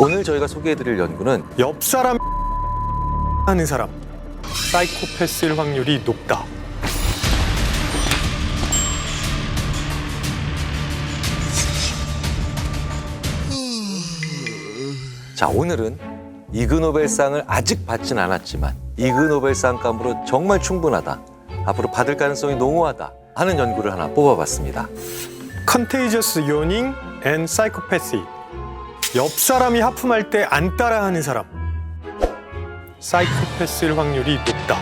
오늘 저희가 소개해드릴 연구는 옆 사람 하는 사람 사이코패스일 확률이 높다. 자, 오늘은 이그노벨상을 아직 받진 않았지만 이그노벨상감으로 정말 충분하다, 앞으로 받을 가능성이 농후하다 하는 연구를 하나 뽑아봤습니다. Contagious Yawning and Psychopathy. 옆 사람이 하품할 때 안 따라하는 사람 사이코패스일 확률이 높다.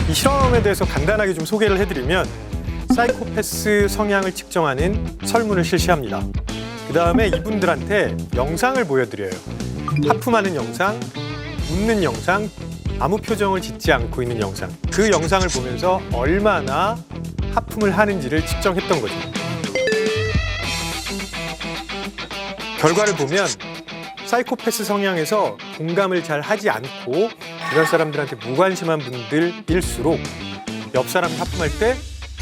이 실험에 대해서 간단하게 좀 소개를 해드리면 사이코패스 성향을 측정하는 설문을 실시합니다. 그 다음에 이분들한테 영상을 보여드려요. 하품하는 영상, 웃는 영상, 아무 표정을 짓지 않고 있는 영상. 그 영상을 보면서 얼마나 하품을 하는지를 측정했던 거죠. 결과를 보면 사이코패스 성향에서 공감을 잘 하지 않고 주변 사람들한테 무관심한 분들일수록 옆 사람이 하품할 때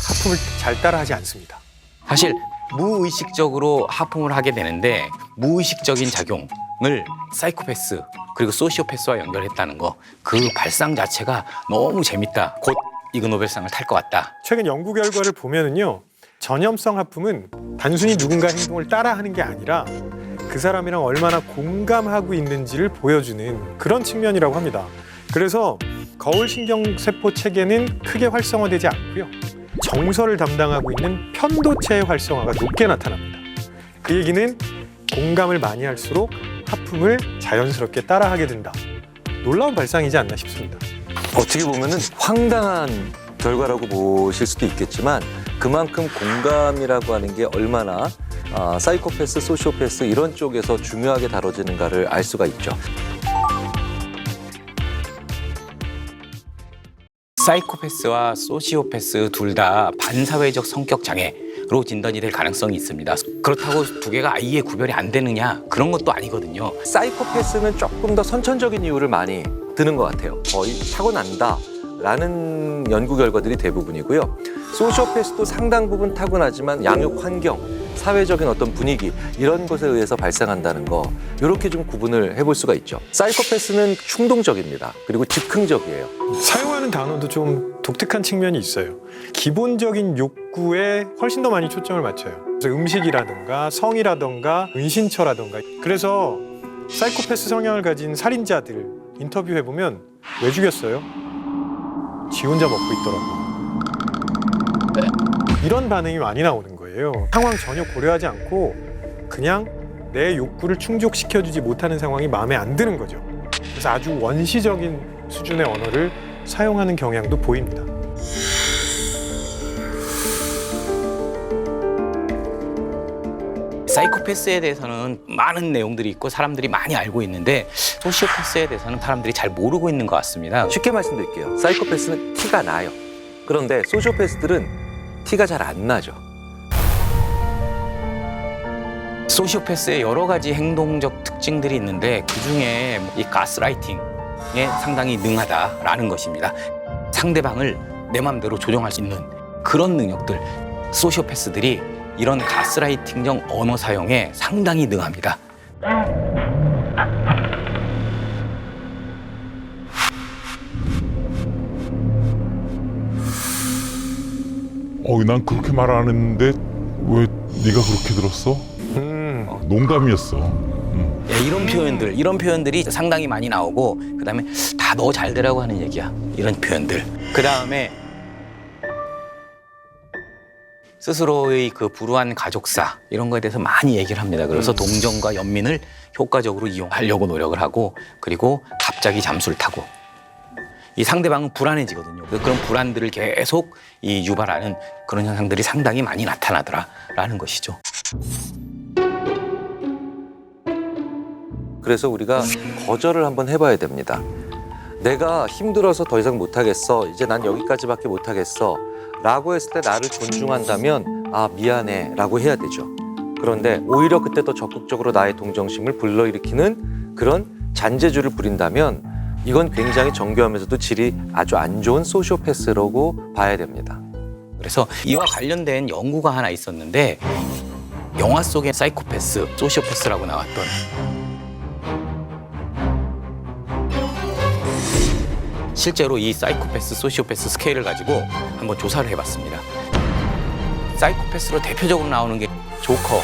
하품을 잘 따라하지 않습니다. 사실 무의식적으로 하품을 하게 되는데 무의식적인 작용을 사이코패스 그리고 소시오패스와 연결했다는 거, 그 발상 자체가 너무 재밌다. 곧 이그노벨상을 탈 것 같다. 최근 연구 결과를 보면은요, 전염성 하품은 단순히 누군가의 행동을 따라하는 게 아니라 그 사람이랑 얼마나 공감하고 있는지를 보여주는 그런 측면이라고 합니다. 그래서 거울신경세포 체계는 크게 활성화되지 않고요, 정서를 담당하고 있는 편도체의 활성화가 높게 나타납니다. 그 얘기는 공감을 많이 할수록 하품을 자연스럽게 따라하게 된다. 놀라운 발상이지 않나 싶습니다. 어떻게 보면은 황당한 결과라고 보실 수도 있겠지만 그만큼 공감이라고 하는 게 얼마나 사이코패스, 소시오패스 이런 쪽에서 중요하게 다뤄지는가를 알 수가 있죠. 사이코패스와 소시오패스 둘 다 반사회적 성격 장애로 진단이 될 가능성이 있습니다. 그렇다고 두 개가 아예 구별이 안 되느냐, 그런 것도 아니거든요. 사이코패스는 조금 더 선천적인 이유를 많이 드는 것 같아요. 거의 타고난다라는 연구 결과들이 대부분이고요. 소시오패스도 상당 부분 타고나지만 양육 환경, 사회적인 어떤 분위기 이런 것에 의해서 발생한다는 거, 이렇게 좀 구분을 해볼 수가 있죠. 사이코패스는 충동적입니다. 그리고 즉흥적이에요. 사용하는 단어도 좀 독특한 측면이 있어요. 기본적인 욕구에 훨씬 더 많이 초점을 맞춰요. 그래서 음식이라든가 성이라든가 은신처라든가. 그래서 사이코패스 성향을 가진 살인자들 인터뷰해보면 왜 죽였어요? 지 혼자 먹고 있더라고. 이런 반응이 많이 나오는 거예요. 상황 전혀 고려하지 않고 그냥 내 욕구를 충족시켜주지 못하는 상황이 마음에 안 드는 거죠. 그래서 아주 원시적인 수준의 언어를 사용하는 경향도 보입니다. 사이코패스에 대해서는 많은 내용들이 있고 사람들이 많이 알고 있는데 소시오패스에 대해서는 사람들이 잘 모르고 있는 것 같습니다. 쉽게 말씀드릴게요. 사이코패스는 티가 나요. 그런데 소시오패스들은 티가 잘 안 나죠. 소시오패스의 여러 가지 행동적 특징들이 있는데 그중에 이 가스라이팅에 상당히 능하다라는 것입니다. 상대방을 내 맘대로 조정할 수 있는 그런 능력들, 소시오패스들이 이런 가스라이팅적 언어 사용에 상당히 능합니다. 난 그렇게 말 안 했는데 왜 네가 그렇게 들었어? 농담이었어. 이런 표현들이 상당히 많이 나오고, 그다음에 다 너 잘 되라고 하는 얘기야, 이런 표현들. 그다음에 스스로의 그 불우한 가족사 이런 거에 대해서 많이 얘기를 합니다. 그래서 동정과 연민을 효과적으로 이용하려고 노력을 하고, 그리고 갑자기 잠수를 타고 이 상대방은 불안해지거든요. 그런 불안들을 계속 유발하는 그런 현상들이 상당히 많이 나타나더라라는 것이죠. 그래서 우리가 거절을 한번 해봐야 됩니다. 내가 힘들어서 더 이상 못하겠어, 이제 난 여기까지밖에 못하겠어 라고 했을 때 나를 존중한다면 아 미안해 라고 해야 되죠. 그런데 오히려 그때 더 적극적으로 나의 동정심을 불러일으키는 그런 잔재주를 부린다면 이건 굉장히 정교하면서도 질이 아주 안 좋은 소시오패스라고 봐야 됩니다. 그래서 이와 관련된 연구가 하나 있었는데 영화 속의 사이코패스, 소시오패스라고 나왔던 실제로 이 사이코패스, 소시오패스 스케일을 가지고 한번 조사를 해봤습니다. 사이코패스로 대표적으로 나오는 게 조커.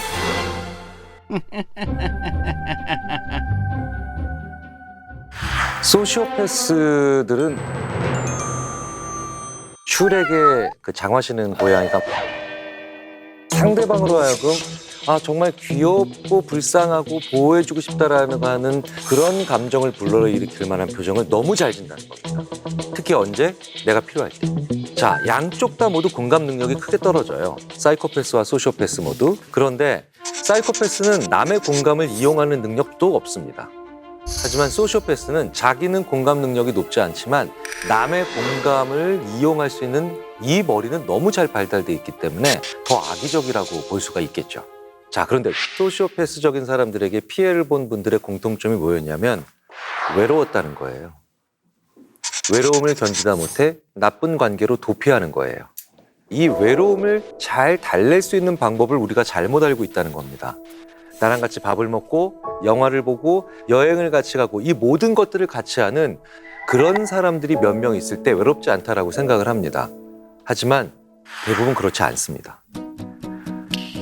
소시오패스들은 슈렉의 그 장화시는 고양이가 상대방으로 하여금 정말 귀엽고 불쌍하고 보호해주고 싶다라는 하는 그런 감정을 불러일으킬 만한 표정을 너무 잘 짓는다는 겁니다. 특히 언제? 내가 필요할 때. 자, 양쪽 다 모두 공감 능력이 크게 떨어져요. 사이코패스와 소시오패스 모두. 그런데 사이코패스는 남의 공감을 이용하는 능력도 없습니다. 하지만 소시오패스는 자기는 공감 능력이 높지 않지만 남의 공감을 이용할 수 있는 이 머리는 너무 잘 발달돼 있기 때문에 더 악의적이라고 볼 수가 있겠죠. 자, 그런데 소시오패스적인 사람들에게 피해를 본 분들의 공통점이 뭐였냐면 외로웠다는 거예요. 외로움을 견디다 못해 나쁜 관계로 도피하는 거예요. 이 외로움을 잘 달랠 수 있는 방법을 우리가 잘못 알고 있다는 겁니다. 나랑 같이 밥을 먹고 영화를 보고 여행을 같이 가고 이 모든 것들을 같이 하는 그런 사람들이 몇 명 있을 때 외롭지 않다라고 생각을 합니다. 하지만 대부분 그렇지 않습니다.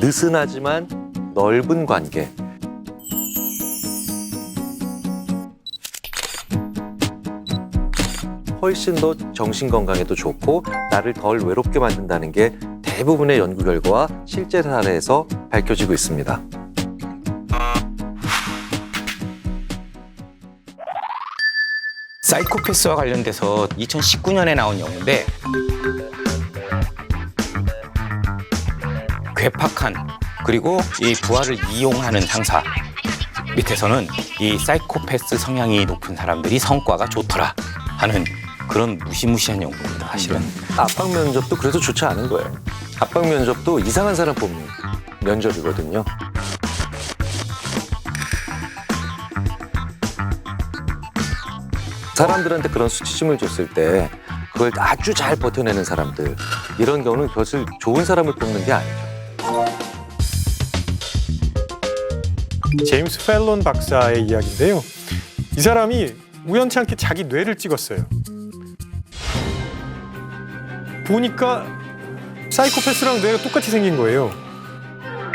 느슨하지만 넓은 관계. 훨씬 더 정신 건강에도 좋고 나를 덜 외롭게 만든다는 게 대부분의 연구 결과와 실제 사례에서 밝혀지고 있습니다. 사이코패스와 관련돼서 2019년에 나온 영화인데 괴팍한 그리고 이 부하를 이용하는 상사 밑에서는 이 사이코패스 성향이 높은 사람들이 성과가 좋더라 하는 그런 무시무시한 연구입니다. 사실은 압박 면접도 그래서 좋지 않은 거예요. 압박 면접도 이상한 사람 뽑는 면접이거든요. 사람들한테 그런 수치심을 줬을 때 그걸 아주 잘 버텨내는 사람들, 이런 경우는 그것을 좋은 사람을 뽑는 게 아니죠. 제임스 펠론 박사의 이야기인데요. 이 사람이 우연치 않게 자기 뇌를 찍었어요. 보니까 사이코패스랑 뇌가 똑같이 생긴 거예요.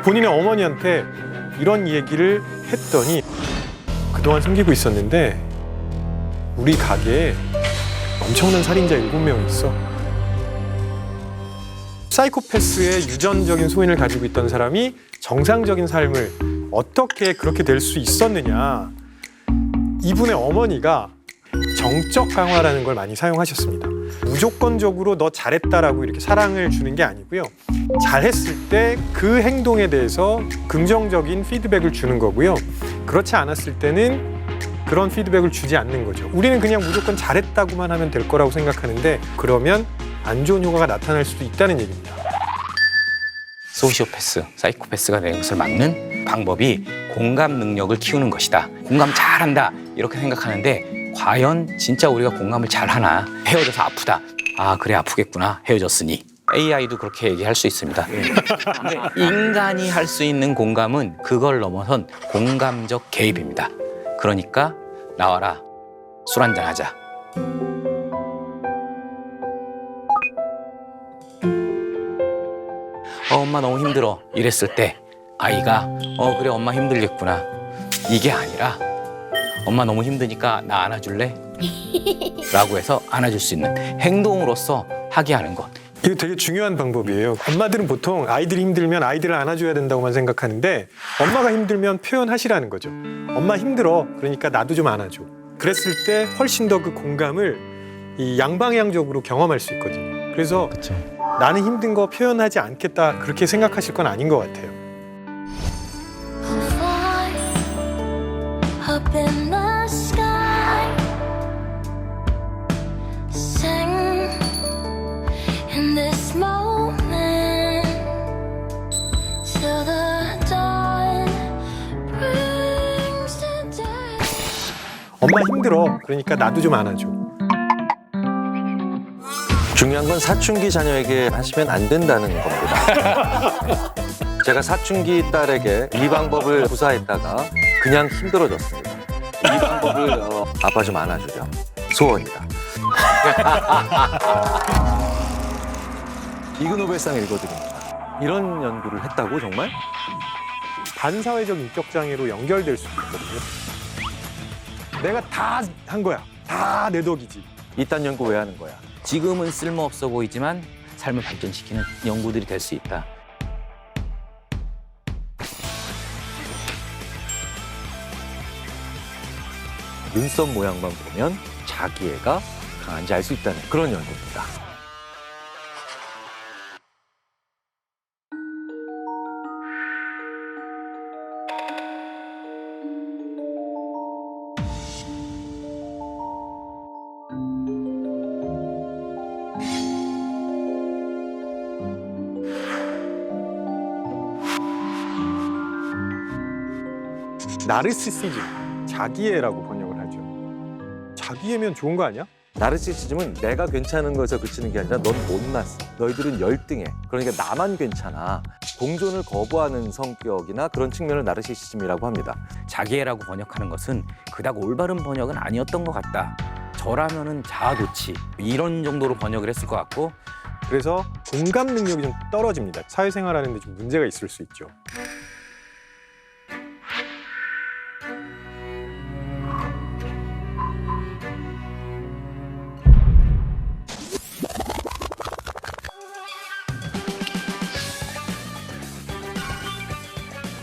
본인의 어머니한테 이런 얘기를 했더니 그동안 숨기고 있었는데 우리 가게에 엄청난 살인자 7명이 있어. 사이코패스의 유전적인 소인을 가지고 있던 사람이 정상적인 삶을 어떻게 그렇게 될 수 있었느냐. 이분의 어머니가 정적 강화라는 걸 많이 사용하셨습니다. 무조건적으로 너 잘했다라고 이렇게 사랑을 주는 게 아니고요. 잘했을 때 그 행동에 대해서 긍정적인 피드백을 주는 거고요. 그렇지 않았을 때는 그런 피드백을 주지 않는 거죠. 우리는 그냥 무조건 잘했다고만 하면 될 거라고 생각하는데 그러면 안 좋은 효과가 나타날 수도 있다는 얘기입니다. 소시오패스, 사이코패스가 되는 것을 막는 방법이 공감 능력을 키우는 것이다. 공감 잘한다 이렇게 생각하는데 과연 진짜 우리가 공감을 잘하나? 헤어져서 아프다. 아 그래 아프겠구나 헤어졌으니. AI도 그렇게 얘기할 수 있습니다. 근데 인간이 할 수 있는 공감은 그걸 넘어선 공감적 개입입니다. 그러니까 나와라 술 한잔 하자. 엄마 너무 힘들어 이랬을 때 아이가 그래 엄마 힘들겠구나 이게 아니라 엄마 너무 힘드니까 나 안아줄래? 라고 해서 안아줄 수 있는 행동으로서 하게 하는 것. 이거 되게 중요한 방법이에요. 엄마들은 보통 아이들이 힘들면 아이들을 안아줘야 된다고만 생각하는데 엄마가 힘들면 표현하시라는 거죠. 엄마 힘들어. 그러니까 나도 좀 안아줘. 그랬을 때 훨씬 더 그 공감을 이 양방향적으로 경험할 수 있거든요. 그래서 그쵸. 나는 힘든 거 표현하지 않겠다 그렇게 생각하실 건 아닌 것 같아요. Fly up in the sky, sing in this moment till the dawn brings the day. 엄마 힘들어. 그러니까 나도 좀 안아줘. 중요한 건 사춘기 자녀에게 하시면 안 된다는 겁니다. 제가 사춘기 딸에게 이 방법을 구사했다가 그냥 힘들어졌습니다. 이 방법을 아빠 좀 안아주렴. 소원이다. 이그노벨상 읽어드립니다. 이런 연구를 했다고 정말? 반사회적 인격 장애로 연결될 수도 있거든요. 내가 다 한 거야. 다 내 덕이지. 이딴 연구 왜 하는 거야? 지금은 쓸모없어 보이지만 삶을 발전시키는 연구들이 될 수 있다. 눈썹 모양만 보면 자기애가 강한지 알 수 있다는 그런 연구입니다. 나르시시즘, 자기애라고 번역을 하죠. 자기애면 좋은 거 아니야? 나르시시즘은 내가 괜찮은 것에서 그치는 게 아니라 넌 못났어. 너희들은 열등해. 그러니까 나만 괜찮아. 공존을 거부하는 성격이나 그런 측면을 나르시시즘이라고 합니다. 자기애라고 번역하는 것은 그닥 올바른 번역은 아니었던 것 같다. 저라면은 자아도취 이런 정도로 번역을 했을 것 같고 그래서 공감 능력이 좀 떨어집니다. 사회생활하는 데 좀 문제가 있을 수 있죠.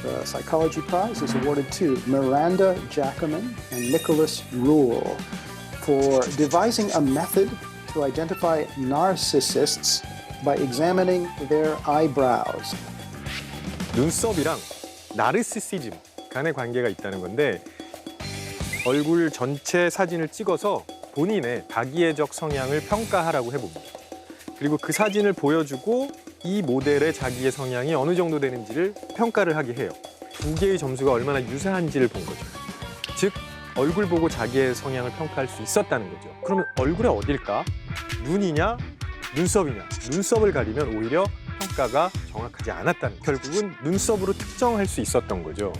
The Psychology Prize is awarded to Miranda Jacquemin and Nicholas Rule for devising a method to identify narcissists by examining their eyebrows. 눈썹이랑 나르시시즘 간의 관계가 있다는 건데 얼굴 전체 사진을 찍어서 본인의 자기애적 성향을 평가하라고 해봅니다. 그리고 그 사진을 보여주고 이 모델의 자기의 성향이 어느 정도 되는지를 평가를 하게 해요. 두 개의 점수가 얼마나 유사한지를 본 거죠. 즉 얼굴 보고 자기의 성향을 평가할 수 있었다는 거죠. 그러면 얼굴이 어딜까? 눈이냐? 눈썹이냐? 눈썹을 가리면 오히려 평가가 정확하지 않았다는 거죠. 결국은 눈썹으로 특정할 수 있었던 거죠.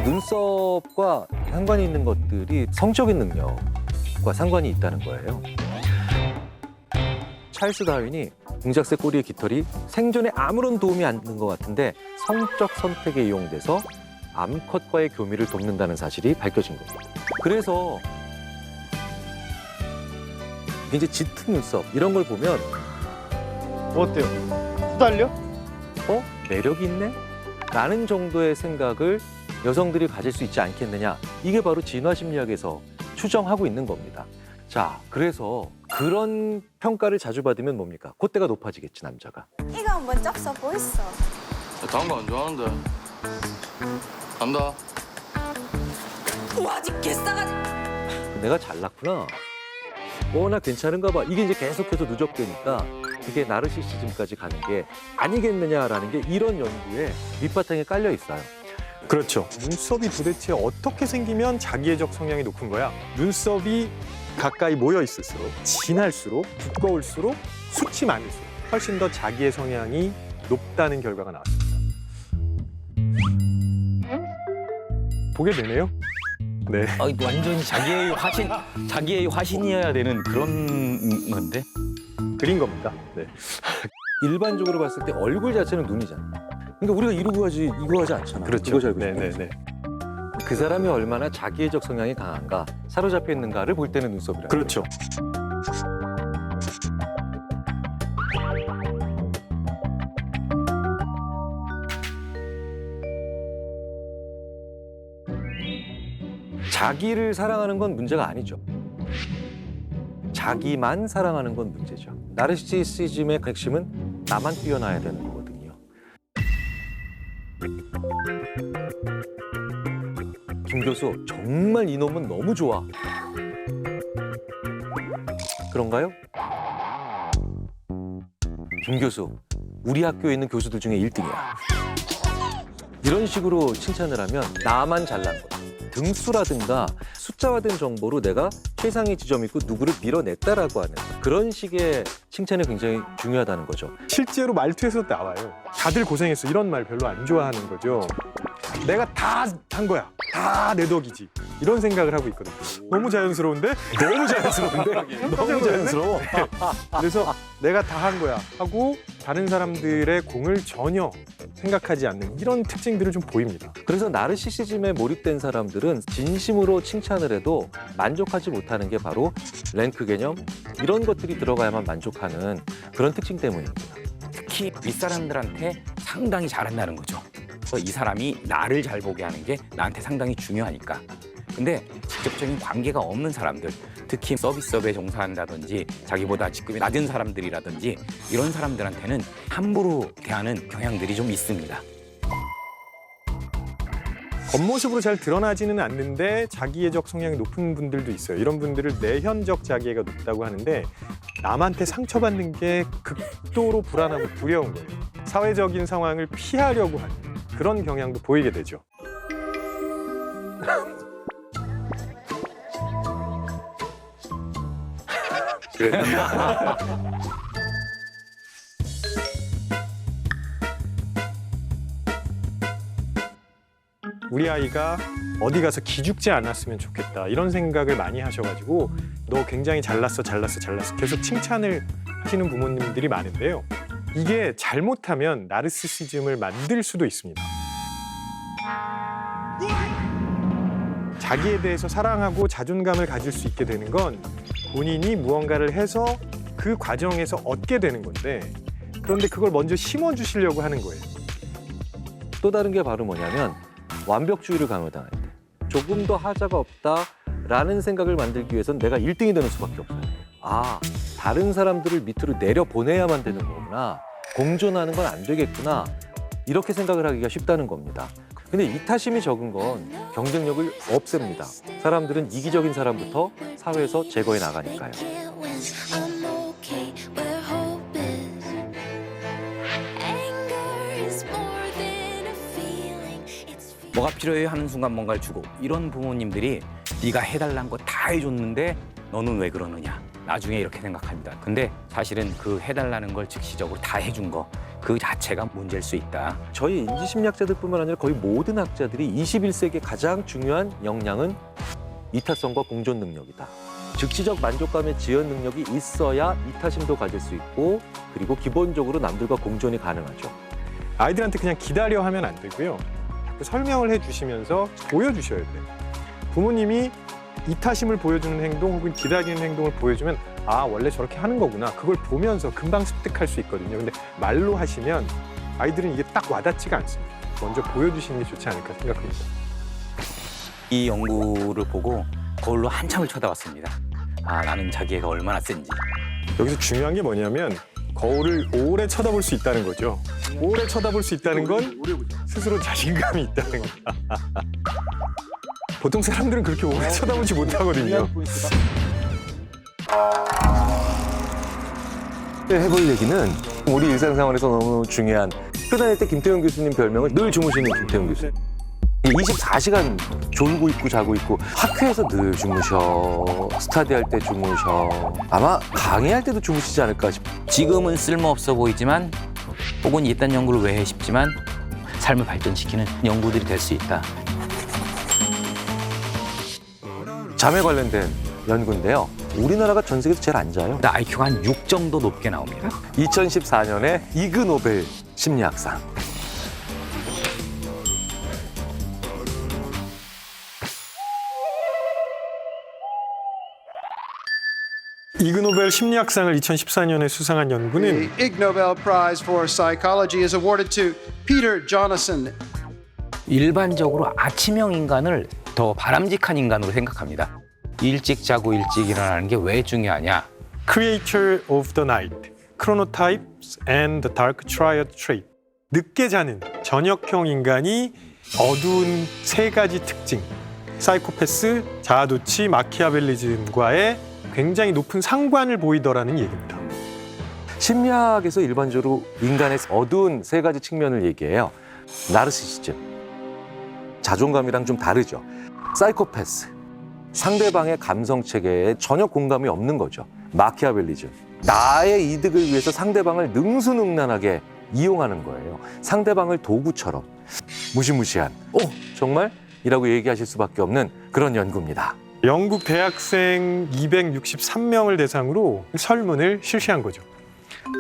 눈썹과 상관이 있는 것들이 성적인 능력과 상관이 있다는 거예요. 찰스 다윈이 공작새 꼬리의 깃털이 생존에 아무런 도움이 안 되는 것 같은데 성적 선택에 이용돼서 암컷과의 교미를 돕는다는 사실이 밝혀진 겁니다. 그래서 이제 짙은 눈썹 이런 걸 보면 어때요? 후달려? 매력이 있네? 라는 정도의 생각을 여성들이 가질 수 있지 않겠느냐. 이게 바로 진화심리학에서 추정하고 있는 겁니다. 자, 그래서 그런 평가를 자주 받으면 뭡니까? 콧대가 높아지겠지, 남자가. 이거 한번 쩍 써보이소. 다음 거 안 좋아하는데. 간다. 와, 아직 개싸가지. 내가 잘났구나. 나 괜찮은가 봐. 이게 이제 계속해서 누적되니까 그게 나르시시즘까지 가는 게 아니겠느냐라는 게 이런 연구에 밑바탕에 깔려 있어요. 그렇죠. 눈썹이 도대체 어떻게 생기면 자기애적 성향이 높은 거야? 눈썹이 가까이 모여 있을수록, 진할수록, 두꺼울수록, 숱이 많을수록 훨씬 더 자기의 성향이 높다는 결과가 나왔습니다. 보게 되네요. 네. 완전히 자기의 화신이어야 되는 그런 건데. 그린 겁니다. 네. 일반적으로 봤을 때 얼굴 자체는 눈이잖아. 그러니까 우리가 이러고 하지 이거 하지 않잖아. 그렇죠. 이거 잘 보지. 네네네. 그 사람이 얼마나 자기애적 성향이 강한가, 사로잡혀 있는가를 볼 때는 눈썹이라. 그렇죠. 자기를 사랑하는 건 문제가 아니죠. 자기만 사랑하는 건 문제죠. 나르시시즘의 핵심은 나만 뛰어나야 되는 거거든요. 김 교수, 정말 이 놈은 너무 좋아. 그런가요? 김 교수, 우리 학교에 있는 교수들 중에 1등이야. 이런 식으로 칭찬을 하면 나만 잘난 거야. 등수라든가 숫자화된 정보로 내가 최상의 지점이 있고 누구를 밀어냈다라고 하는 그런 식의 칭찬이 굉장히 중요하다는 거죠. 실제로 말투에서 나와요. 다들 고생했어. 이런 말 별로 안 좋아하는 거죠. 내가 다 한 거야. 다 내 덕이지. 이런 생각을 하고 있거든요. 너무 자연스러운데? 너무 자연스러운데? 너무 자연스러워. 그래서 내가 다 한 거야 하고 다른 사람들의 공을 전혀 생각하지 않는 이런 특징들을 좀 보입니다. 그래서 나르시시즘에 몰입된 사람들은 진심으로 칭찬을 해도 만족하지 못하는 게 바로 랭크 개념 이런 것들이 들어가야만 만족하는 그런 특징 때문입니다. 특히 윗사람들한테 상당히 잘한다는 거죠. 그래서 이 사람이 나를 잘 보게 하는 게 나한테 상당히 중요하니까. 근데 직접적인 관계가 없는 사람들, 특히 서비스업에 종사한다든지 자기보다 직급이 낮은 사람들이라든지 이런 사람들한테는 함부로 대하는 경향들이 좀 있습니다. 겉모습으로 잘 드러나지는 않는데 자기애적 성향이 높은 분들도 있어요. 이런 분들을 내현적 자기애가 높다고 하는데 남한테 상처받는 게 극도로 불안하고 두려운 거예요. 사회적인 상황을 피하려고 하는 그런 경향도 보이게 되죠. 우리 아이가 어디 가서 기죽지 않았으면 좋겠다 이런 생각을 많이 하셔가지고 너 굉장히 잘났어 계속 칭찬을 하시는 부모님들이 많은데요. 이게 잘못하면 나르시시즘을 만들 수도 있습니다. 자기에 대해서 사랑하고 자존감을 가질 수 있게 되는 건 본인이 무언가를 해서 그 과정에서 얻게 되는 건데 그런데 그걸 먼저 심어주시려고 하는 거예요. 또 다른 게 바로 뭐냐면 완벽주의를 강요당할 때 조금 더 하자가 없다라는 생각을 만들기 위해서는 내가 1등이 되는 수밖에 없어요. 아, 다른 사람들을 밑으로 내려보내야만 되는 거구나. 공존하는 건 안 되겠구나. 이렇게 생각을 하기가 쉽다는 겁니다. 근데 이타심이 적은 건 경쟁력을 없앱니다. 사람들은 이기적인 사람부터 사회에서 제거해 나가니까요. I'm okay where hope is. Anger is more than a feeling. It's 뭐가 필요해 하는 순간 뭔가를 주고 이런 부모님들이 네가 해달라는 거 다 해줬는데 너는 왜 그러느냐. 나중에 이렇게 생각합니다. 근데 사실은 그 해달라는 걸 즉시적으로 다 해준 거 그 자체가 문제일 수 있다. 저희 인지심리학자들뿐만 아니라 거의 모든 학자들이 21세기의 가장 중요한 역량은 이타성과 공존 능력이다. 즉시적 만족감의 지연 능력이 있어야 이타심도 가질 수 있고 그리고 기본적으로 남들과 공존이 가능하죠. 아이들한테 그냥 기다려 하면 안 되고요. 자꾸 설명을 해주시면서 보여주셔야 돼요. 부모님이 이타심을 보여주는 행동 혹은 기다리는 행동을 보여주면 아 원래 저렇게 하는 거구나. 그걸 보면서 금방 습득할 수 있거든요. 근데 말로 하시면 아이들은 이게 딱 와닿지가 않습니다. 먼저 보여주시는 게 좋지 않을까 생각합니다. 이 연구를 보고 거울로 한참을 쳐다봤습니다. 아, 나는 자기애가 얼마나 센지. 여기서 중요한 게 뭐냐면 거울을 오래 쳐다볼 수 있다는 거죠. 오래 쳐다볼 수 있다는 건 스스로 자신감이 있다는 겁니다. 보통 사람들은 그렇게 오래 쳐다보지 못하거든요. 해볼 얘기는 우리 일상생활에서 너무 중요한 끝날 때 김태형 교수님 별명은 늘 주무시는 김태형 교수. 24시간 졸고 있고 자고 있고 학회에서 늘 주무셔, 스타디 할 때 주무셔, 아마 강의할 때도 주무시지 않을까 싶어요. 지금은 쓸모없어 보이지만 혹은 이딴 연구를 왜 해 싶지만 삶을 발전시키는 연구들이 될 수 있다. 잠에 관련된 연구인데요. 우리나라가 전 세계에서 제일 안 자요. IQ가 한 6 정도 높게 나옵니다. 2014년에 이그 노벨 심리학상. 이그 노벨 심리학상을 2014년에 수상한 연구는 The Ig Nobel Prize for Psychology is awarded to Peter Jonassen. 일반적으로 아침형 인간을 더 바람직한 인간으로 생각합니다. 일찍 자고 일찍 일어나는 게 왜 중요하냐? Creature of the Night, Chronotypes and the Dark Triad Trait. 늦게 자는 저녁형 인간이 어두운 세 가지 특징, 사이코패스, 자아도취, 마키아벨리즘과의 굉장히 높은 상관을 보이더라는 얘기입니다. 심리학에서 일반적으로 인간의 어두운 세 가지 측면을 얘기해요. 나르시시즘, 자존감이랑 좀 다르죠. 사이코패스, 상대방의 감성 체계에 전혀 공감이 없는 거죠. 마키아벨리즘. 나의 이득을 위해서 상대방을 능수능란하게 이용하는 거예요. 상대방을 도구처럼. 무시무시한, 정말? 이라고 얘기하실 수밖에 없는 그런 연구입니다. 영국 대학생 263명을 대상으로 설문을 실시한 거죠.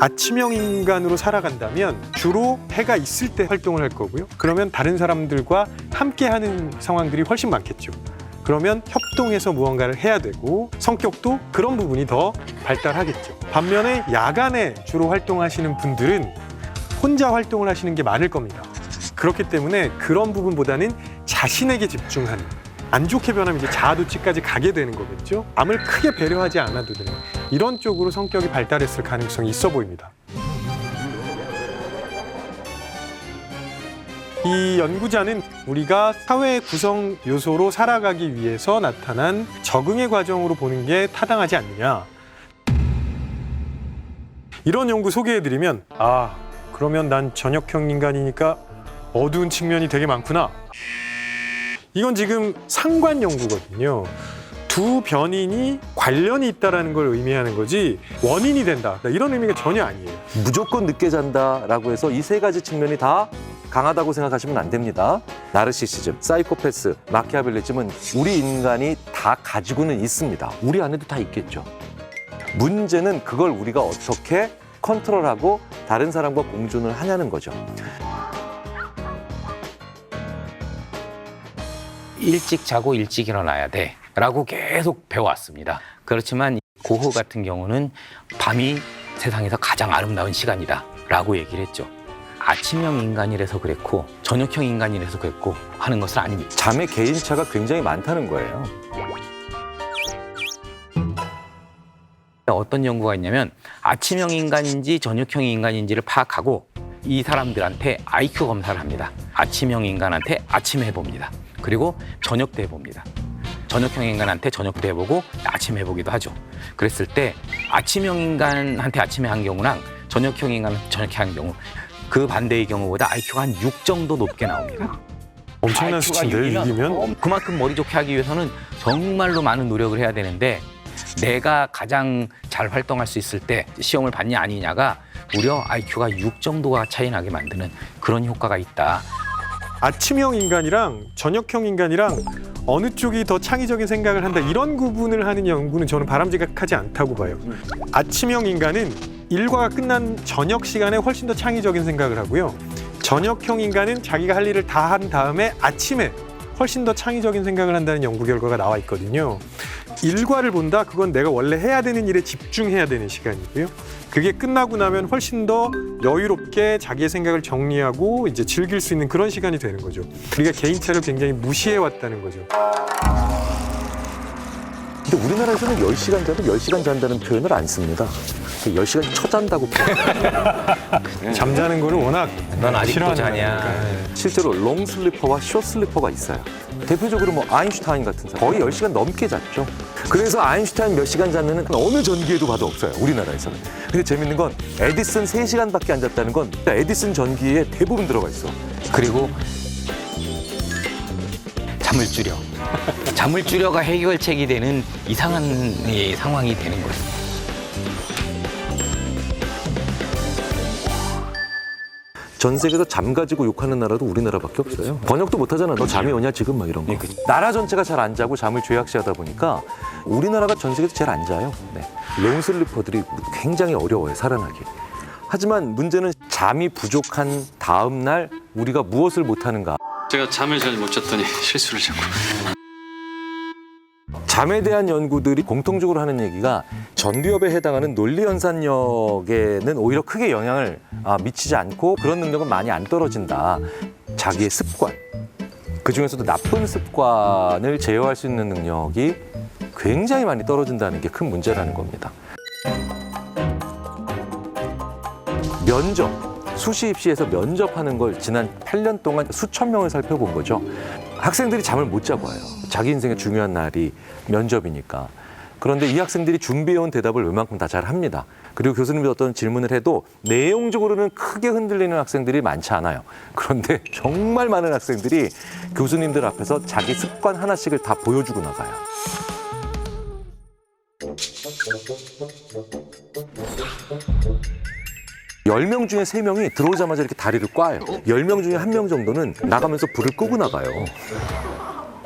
아침형 인간으로 살아간다면 주로 해가 있을 때 활동을 할 거고요. 그러면 다른 사람들과 함께하는 상황들이 훨씬 많겠죠. 그러면 협동해서 무언가를 해야 되고 성격도 그런 부분이 더 발달하겠죠. 반면에 야간에 주로 활동하시는 분들은 혼자 활동을 하시는 게 많을 겁니다. 그렇기 때문에 그런 부분보다는 자신에게 집중하는, 안 좋게 변하면 이제 자아도취까지 가게 되는 거겠죠. 남을 크게 배려하지 않아도 되는 이런 쪽으로 성격이 발달했을 가능성이 있어 보입니다. 이 연구자는 우리가 사회 구성 요소로 살아가기 위해서 나타난 적응의 과정으로 보는 게 타당하지 않느냐. 이런 연구 소개해드리면 그러면 난 저녁형 인간이니까 어두운 측면이 되게 많구나. 이건 지금 상관 연구거든요. 두 변인이 관련이 있다는 걸 의미하는 거지 원인이 된다 이런 의미가 전혀 아니에요. 무조건 늦게 잔다라고 해서 이 세 가지 측면이 다 강하다고 생각하시면 안 됩니다. 나르시시즘, 사이코패스, 마키아벨리즘은 우리 인간이 다 가지고는 있습니다. 우리 안에도 다 있겠죠. 문제는 그걸 우리가 어떻게 컨트롤하고 다른 사람과 공존을 하냐는 거죠. 일찍 자고 일찍 일어나야 돼 라고 계속 배워왔습니다. 그렇지만 고흐 같은 경우는 밤이 세상에서 가장 아름다운 시간이다 라고 얘기를 했죠. 아침형 인간이라서 그랬고 저녁형 인간이라서 그랬고 하는 것은 아닙니다. 잠의 개인차가 굉장히 많다는 거예요. 어떤 연구가 있냐면 아침형 인간인지 저녁형 인간인지를 파악하고 이 사람들한테 IQ 검사를 합니다. 아침형 인간한테 아침에 해봅니다. 그리고 저녁 때 해봅니다. 저녁형 인간한테 저녁 때 해보고 아침에 해보기도 하죠. 그랬을 때 아침형 인간한테 아침에 한 경우랑 저녁형 인간한테 저녁에 한 경우 그 반대의 경우보다 IQ가 한 6 정도 높게 나옵니다. 엄청난 수치인데 6이면? 그만큼 머리 좋게 하기 위해서는 정말로 많은 노력을 해야 되는데 내가 가장 잘 활동할 수 있을 때 시험을 받냐 아니냐가 무려 IQ가 6 정도가 차이 나게 만드는 그런 효과가 있다. 아침형 인간이랑 저녁형 인간이랑 어느 쪽이 더 창의적인 생각을 한다 이런 구분을 하는 연구는 저는 바람직하지 않다고 봐요. 아침형 인간은 일과가 끝난 저녁 시간에 훨씬 더 창의적인 생각을 하고요. 저녁형 인간은 자기가 할 일을 다 한 다음에 아침에 훨씬 더 창의적인 생각을 한다는 연구 결과가 나와 있거든요. 일과를 본다? 그건 내가 원래 해야 되는 일에 집중해야 되는 시간이고요. 그게 끝나고 나면 훨씬 더 여유롭게 자기의 생각을 정리하고 이제 즐길 수 있는 그런 시간이 되는 거죠. 우리가 개인차를 굉장히 무시해 왔다는 거죠. 근데 우리나라에서는 10시간 자도 10시간 잔다는 표현을 안 씁니다. 10시간 쳐잔다고 표현해요. 잠자는 거를 워낙 넌 아직도 싫어하는 자냐. 거니까. 실제로 롱슬리퍼와 숏슬리퍼가 있어요. 대표적으로 뭐 아인슈타인 같은 사람 거의 10시간 넘게 잤죠. 그래서 아인슈타인 몇 시간 잤는 어느 전기에도 봐도 없어요. 우리나라에서는. 근데 재밌는 건 에디슨 3시간밖에 안 잤다는 건 에디슨 전기에 대부분 들어가 있어. 그리고 잠을 줄여. 잠을 줄여가 해결책이 되는 이상한 상황이 되는 거예요. 전 세계에서 잠 가지고 욕하는 나라도 우리나라밖에 없어요. 번역도 못하잖아. 너 잠이 오냐 지금 막 이런 거. 나라 전체가 잘 안 자고 잠을 죄악시하다 보니까 우리나라가 전 세계에서 제일 안 자요. 네. 롱슬리퍼들이 굉장히 어려워요. 살아나기. 하지만 문제는 잠이 부족한 다음 날 우리가 무엇을 못하는가. 제가 잠을 잘 못 잤더니 실수를 자꾸. 잠에 대한 연구들이 공통적으로 하는 얘기가 전두엽에 해당하는 논리연산력에는 오히려 크게 영향을 미치지 않고 그런 능력은 많이 안 떨어진다. 자기의 습관, 그중에서도 나쁜 습관을 제어할 수 있는 능력이 굉장히 많이 떨어진다는 게 큰 문제라는 겁니다. 면접, 수시 입시에서 면접하는 걸 지난 8년 동안 수천 명을 살펴본 거죠. 학생들이 잠을 못 자고 와요. 자기 인생의 중요한 날이 면접이니까. 그런데 이 학생들이 준비해온 대답을 웬만큼 다 잘합니다. 그리고 교수님이 어떤 질문을 해도 내용적으로는 크게 흔들리는 학생들이 많지 않아요. 그런데 정말 많은 학생들이 교수님들 앞에서 자기 습관 하나씩을 다 보여주고 나가요. (10명) 중에 3명이 들어오자마자 이렇게 다리를 꽈요. 10명 중에 1명 정도는 나가면서 불을 끄고 나가요.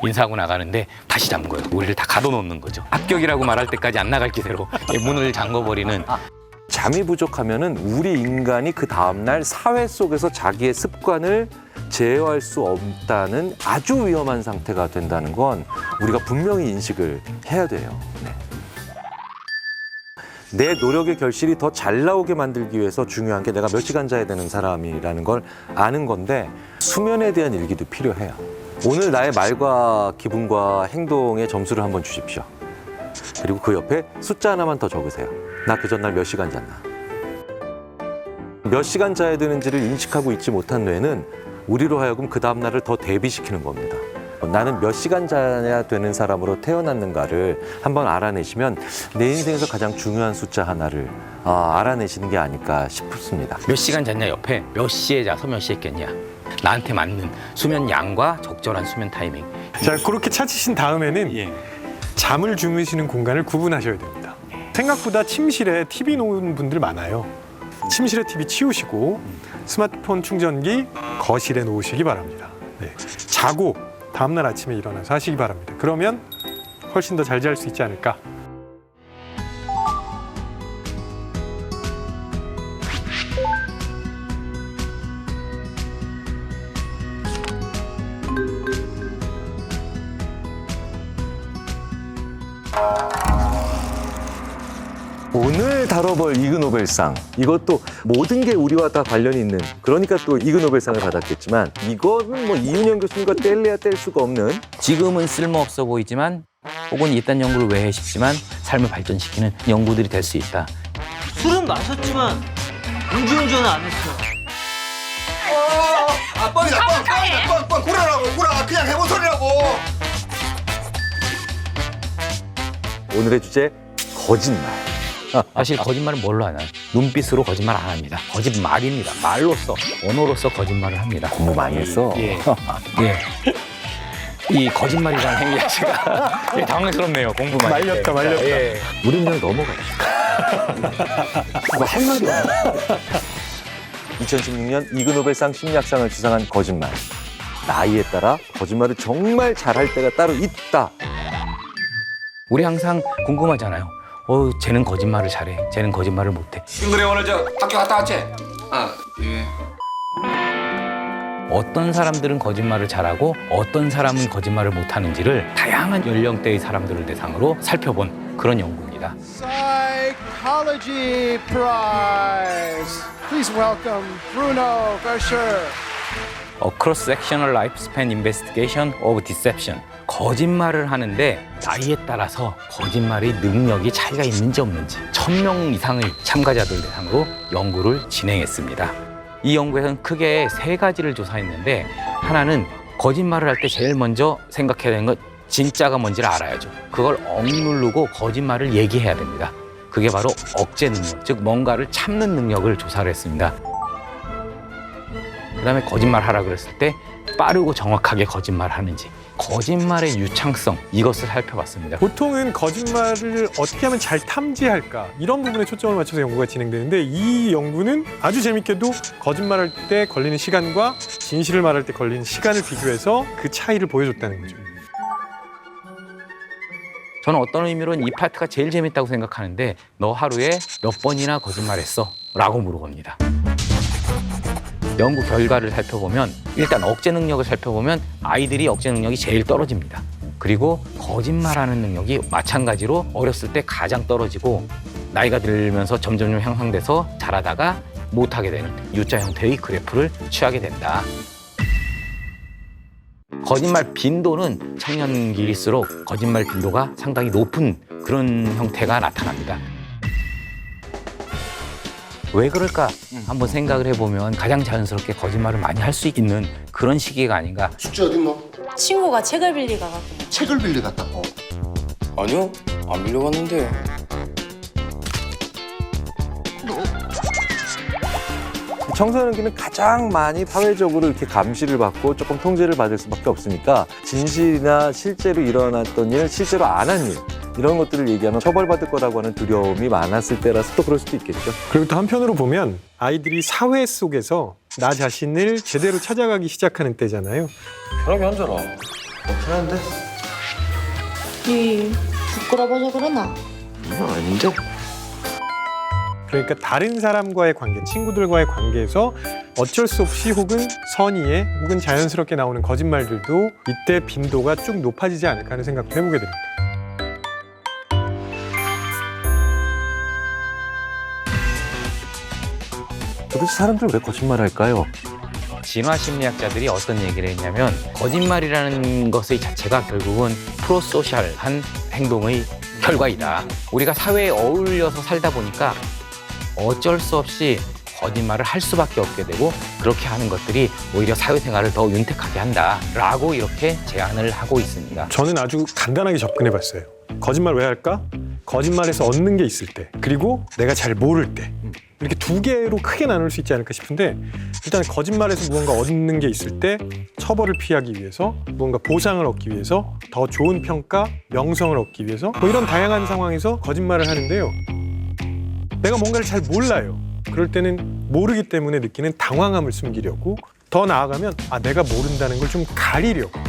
인사하고 나가는데 다시 잠궈요. 우리를 다 가둬놓는 거죠. 합격이라고 말할 때까지 안 나갈 기세로 문을 잠궈버리는. 잠이 부족하면은 우리 인간이 그 다음날 사회 속에서 자기의 습관을 제어할 수 없다는 아주 위험한 상태가 된다는 건 우리가 분명히 인식을 해야 돼요. 네. 내 노력의 결실이 더 잘 나오게 만들기 위해서 중요한 게 내가 몇 시간 자야 되는 사람이라는 걸 아는 건데 수면에 대한 일기도 필요해요. 오늘 나의 말과 기분과 행동의 점수를 한번 주십시오. 그리고 그 옆에 숫자 하나만 더 적으세요. 나 그 전날 몇 시간 잤나? 몇 시간 자야 되는지를 인식하고 있지 못한 뇌는 우리로 하여금 그 다음날을 더 대비시키는 겁니다. 나는 몇 시간 자야 되는 사람으로 태어났는가를 한번 알아내시면 내 인생에서 가장 중요한 숫자 하나를 알아내시는 게 아닐까 싶습니다. 몇 시간 잤냐 옆에 몇 시에 자서 몇 시에 깼냐. 나한테 맞는 수면 양과 적절한 수면 타이밍. 자, 그렇게 찾으신 다음에는 잠을 주무시는 공간을 구분하셔야 됩니다. 생각보다 침실에 TV 놓은 분들 많아요. 침실에 TV 치우시고 스마트폰 충전기 거실에 놓으시기 바랍니다. 네. 자고 다음날 아침에 일어나서 하시기 바랍니다. 그러면 훨씬 더 잘 잘 수 있지 않을까. 오늘 다뤄볼 이그노벨상, 이것도 모든 게 우리와 다 관련이 있는, 그러니까 또 이그노벨상을 받았겠지만 이거는 뭐 이윤영 교수님과 뗄래야 뗄 수가 없는, 지금은 쓸모없어 보이지만 혹은 이딴 연구를 왜 해 싶지만 삶을 발전시키는 연구들이 될 수 있다. 술은 마셨지만 음주운전은 안 했어. 뻥 구라라고 구라 그냥 해본 소리라고. 오늘의 주제 거짓말. 사실 거짓말은 뭘로 하나요? 눈빛으로 거짓말 안 합니다. 거짓말입니다. 말로써, 언어로써 거짓말을 합니다. 공부 많이 했어. 예. 이 거짓말이라는 행위 자체가 당황스럽네요. 공부 많이 말렸다, 말렸다. 예. 우린 그냥 넘어가요. 뭐 할 말이 없어. 2016년 이그노벨상 심리학상을 수상한 거짓말. 나이에 따라 거짓말을 정말 잘할 때가 따로 있다. 우리 항상 궁금하잖아요. 쟤는 거짓말을 잘해. 쟤는 거짓말을 못해. 친구들 오늘 저 학교 갔다 왔지? 예. 어떤 사람들은 거짓말을 잘하고 어떤 사람은 거짓말을 못하는지를 다양한 연령대의 사람들을 대상으로 살펴본 그런 연구입니다. Psychology Prize. Please welcome Bruno Verscher. A Cross-Sectional Lifespan Investigation of Deception. 거짓말을 하는데 나이에 따라서 거짓말의 능력이 차이가 있는지 없는지 1000명 이상의 참가자들 대상으로 연구를 진행했습니다. 이 연구에서는 크게 3가지를 조사했는데, 하나는 거짓말을 할 때 제일 먼저 생각해야 되는 건 진짜가 뭔지를 알아야죠. 그걸 억누르고 거짓말을 얘기해야 됩니다. 그게 바로 억제 능력, 즉 뭔가를 참는 능력을 조사를 했습니다. 그다음에 거짓말하라 그랬을 때 빠르고 정확하게 거짓말하는지, 거짓말의 유창성, 이것을 살펴봤습니다. 보통은 거짓말을 어떻게 하면 잘 탐지할까, 이런 부분에 초점을 맞춰서 연구가 진행되는데, 이 연구는 아주 재밌게도 거짓말할 때 걸리는 시간과 진실을 말할 때 걸리는 시간을 비교해서 그 차이를 보여줬다는 거죠. 저는 어떤 의미로는 이 파트가 제일 재밌다고 생각하는데, 너 하루에 몇 번이나 거짓말했어? 라고 물어봅니다. 연구 결과를 살펴보면, 일단 억제 능력을 살펴보면 아이들이 억제 능력이 제일 떨어집니다. 그리고 거짓말하는 능력이 마찬가지로 어렸을 때 가장 떨어지고, 나이가 들면서 점점 향상돼서 잘하다가 못하게 되는 U자 형태의 그래프를 취하게 된다. 거짓말 빈도는 청년기일수록 거짓말 빈도가 상당히 높은 그런 형태가 나타납니다. 왜 그럴까 한번 생각을 해보면 가장 자연스럽게 거짓말을 많이 할 수 있는 그런 시기가 아닌가. 숙제 어딨노? 친구가 책을 빌리 가가지고. 책을 빌려 갔다고. 아니요, 안 빌려갔는데. 청소년기는 가장 많이 사회적으로 이렇게 감시를 받고 조금 통제를 받을 수밖에 없으니까 진실이나 실제로 일어났던 일, 실제로 안 한 일, 이런 것들을 얘기하면 처벌받을 거라고 하는 두려움이 많았을 때라서 또 그럴 수도 있겠죠. 그리고 또 한편으로 보면 아이들이 사회 속에서 나 자신을 제대로 찾아가기 시작하는 때잖아요. 편하게 앉아라. 편한데? 이 부끄러워서 그러나? 아닌데? 그러니까 다른 사람과의 관계, 친구들과의 관계에서 어쩔 수 없이 혹은 선의에 혹은 자연스럽게 나오는 거짓말들도 이때 빈도가 쭉 높아지지 않을까 하는 생각도 해보게 됩니다. 도대체 사람들 왜 거짓말할까요? 진화 심리학자들이 어떤 얘기를 했냐면 거짓말이라는 것의 자체가 결국은 프로소셜한 행동의 결과이다. 우리가 사회에 어울려서 살다 보니까 어쩔 수 없이 거짓말을 할 수밖에 없게 되고 그렇게 하는 것들이 오히려 사회생활을 더 윤택하게 한다라고 이렇게 제안을 하고 있습니다. 저는 아주 간단하게 접근해봤어요. 거짓말 왜 할까? 거짓말에서 얻는 게 있을 때, 그리고 내가 잘 모를 때, 이렇게 두 개로 크게 나눌 수 있지 않을까 싶은데, 일단 거짓말에서 무언가 얻는 게 있을 때 처벌을 피하기 위해서, 무언가 보상을 얻기 위해서, 더 좋은 평가, 명성을 얻기 위해서, 뭐 이런 다양한 상황에서 거짓말을 하는데요. 내가 뭔가를 잘 몰라요. 그럴 때는 모르기 때문에 느끼는 당황함을 숨기려고, 더 나아가면 내가 모른다는 걸 좀 가리려고,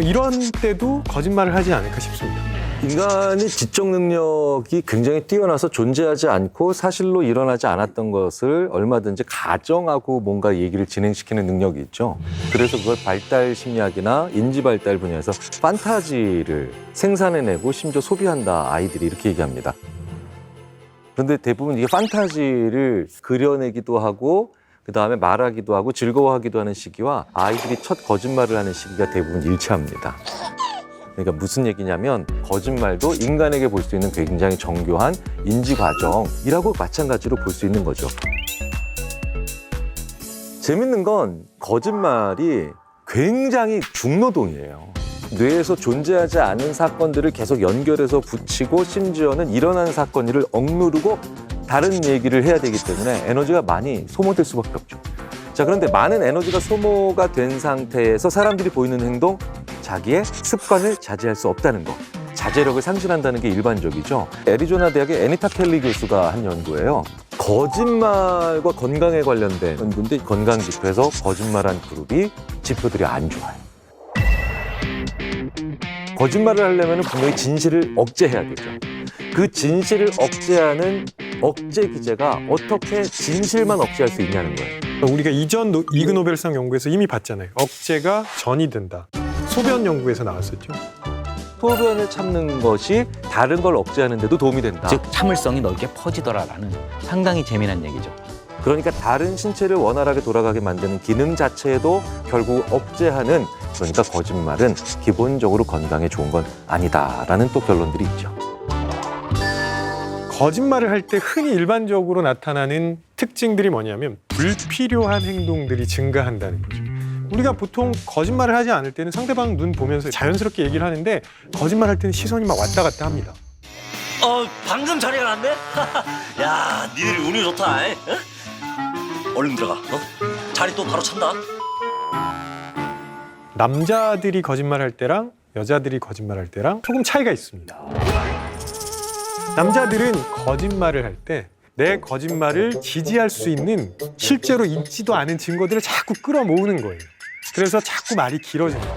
이런 때도 거짓말을 하지 않을까 싶습니다. 인간이 지적 능력이 굉장히 뛰어나서 존재하지 않고 사실로 일어나지 않았던 것을 얼마든지 가정하고 뭔가 얘기를 진행시키는 능력이 있죠. 그래서 그걸 발달 심리학이나 인지 발달 분야에서 판타지를 생산해내고 심지어 소비한다, 아이들이 이렇게 얘기합니다. 그런데 대부분 이게 판타지를 그려내기도 하고 그다음에 말하기도 하고 즐거워하기도 하는 시기와 아이들이 첫 거짓말을 하는 시기가 대부분 일치합니다. 그러니까 무슨 얘기냐면 거짓말도 인간에게 볼 수 있는 굉장히 정교한 인지 과정이라고 마찬가지로 볼 수 있는 거죠. 재밌는 건 거짓말이 굉장히 중노동이에요. 뇌에서 존재하지 않은 사건들을 계속 연결해서 붙이고 심지어는 일어나는 사건을 억누르고 다른 얘기를 해야 되기 때문에 에너지가 많이 소모될 수밖에 없죠. 자, 그런데 많은 에너지가 소모가 된 상태에서 사람들이 보이는 행동, 자기의 습관을 자제할 수 없다는 거, 자제력을 상실한다는 게 일반적이죠. 애리조나 대학의 애니타 켈리 교수가 한 연구예요. 거짓말과 건강에 관련된 연구인데 건강 지표에서 거짓말한 그룹이 지표들이 안 좋아요. 거짓말을 하려면 분명히 진실을 억제해야 되죠. 그 진실을 억제하는 억제 기제가 어떻게 진실만 억제할 수 있냐는 거예요. 우리가 이전 이그 노벨상 연구에서 이미 봤잖아요. 억제가 전이 된다. 소변 연구에서 나왔었죠. 소변을 참는 것이 다른 걸 억제하는 데도 도움이 된다. 즉 참을성이 넓게 퍼지더라라는 상당히 재미난 얘기죠. 그러니까 다른 신체를 원활하게 돌아가게 만드는 기능 자체도 결국 억제하는, 그러니까 거짓말은 기본적으로 건강에 좋은 건 아니다라는 또 결론들이 있죠. 거짓말을 할 때 흔히 일반적으로 나타나는 특징들이 뭐냐면 불필요한 행동들이 증가한다는 거죠. 우리가 보통 거짓말을 하지 않을 때는 상대방 눈 보면서 자연스럽게 얘기를 하는데 거짓말할 때는 시선이 막 왔다 갔다 합니다. 방금 자리가 났네? 야, 니들이 운이 좋다. 응? 얼른 들어가. 자리 또 바로 찬다. 남자들이 거짓말할 때랑 여자들이 거짓말할 때랑 조금 차이가 있습니다. 남자들은 거짓말을 할 때 내 거짓말을 지지할 수 있는 실제로 있지도 않은 증거들을 자꾸 끌어모으는 거예요. 그래서 자꾸 말이 길어집니다.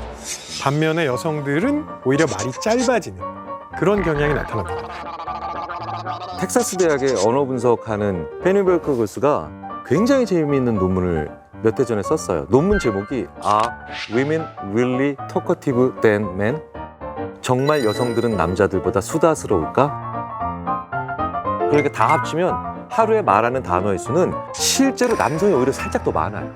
반면에 여성들은 오히려 말이 짧아지는 그런 경향이 나타납니다. 텍사스 대학의 언어 분석하는 페니벨크 교수가 굉장히 재미있는 논문을 몇 해 전에 썼어요. 논문 제목이 Are Women Really Talkative Than Men? 정말 여성들은 남자들보다 수다스러울까? 그러니까 다 합치면 하루에 말하는 단어의 수는 실제로 남성이 오히려 살짝 더 많아요.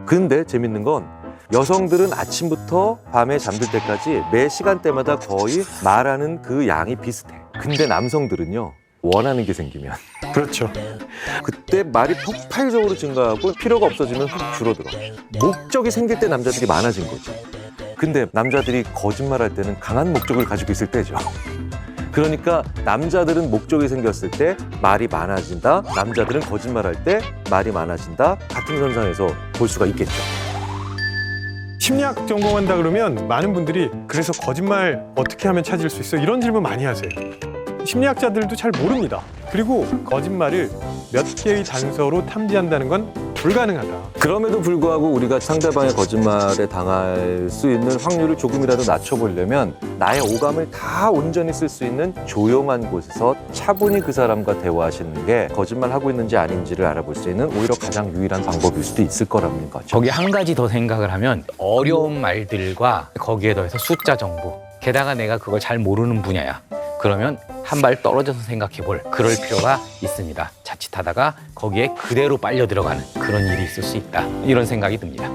근데 재밌는 건 여성들은 아침부터 밤에 잠들 때까지 매 시간대마다 거의 말하는 그 양이 비슷해. 근데 남성들은요, 원하는 게 생기면 그렇죠. 그때 말이 폭발적으로 증가하고 필요가 없어지면 훅 줄어들어. 목적이 생길 때 남자들이 많아진 거죠. 근데 남자들이 거짓말할 때는 강한 목적을 가지고 있을 때죠. 그러니까 남자들은 목적이 생겼을 때 말이 많아진다, 남자들은 거짓말할 때 말이 많아진다, 같은 선상에서 볼 수가 있겠죠. 심리학 전공한다 그러면 많은 분들이 그래서 거짓말 어떻게 하면 찾을 수 있어? 이런 질문 많이 하세요. 심리학자들도 잘 모릅니다. 그리고 거짓말을 몇 개의 단서로 탐지한다는 건 불가능하다. 그럼에도 불구하고 우리가 상대방의 거짓말에 당할 수 있는 확률을 조금이라도 낮춰보려면 나의 오감을 다 온전히 쓸 수 있는 조용한 곳에서 차분히 그 사람과 대화하시는 게 거짓말하고 있는지 아닌지를 알아볼 수 있는 오히려 가장 유일한 방법일 수도 있을 거라는 거죠. 거기 한 가지 더 생각을 하면 어려운 말들과 거기에 더해서 숫자 정보. 게다가 내가 그걸 잘 모르는 분야야. 그러면 한 발 떨어져서 생각해 볼 그럴 필요가 있습니다. 자칫하다가 거기에 그대로 빨려 들어가는 그런 일이 있을 수 있다. 이런 생각이 듭니다.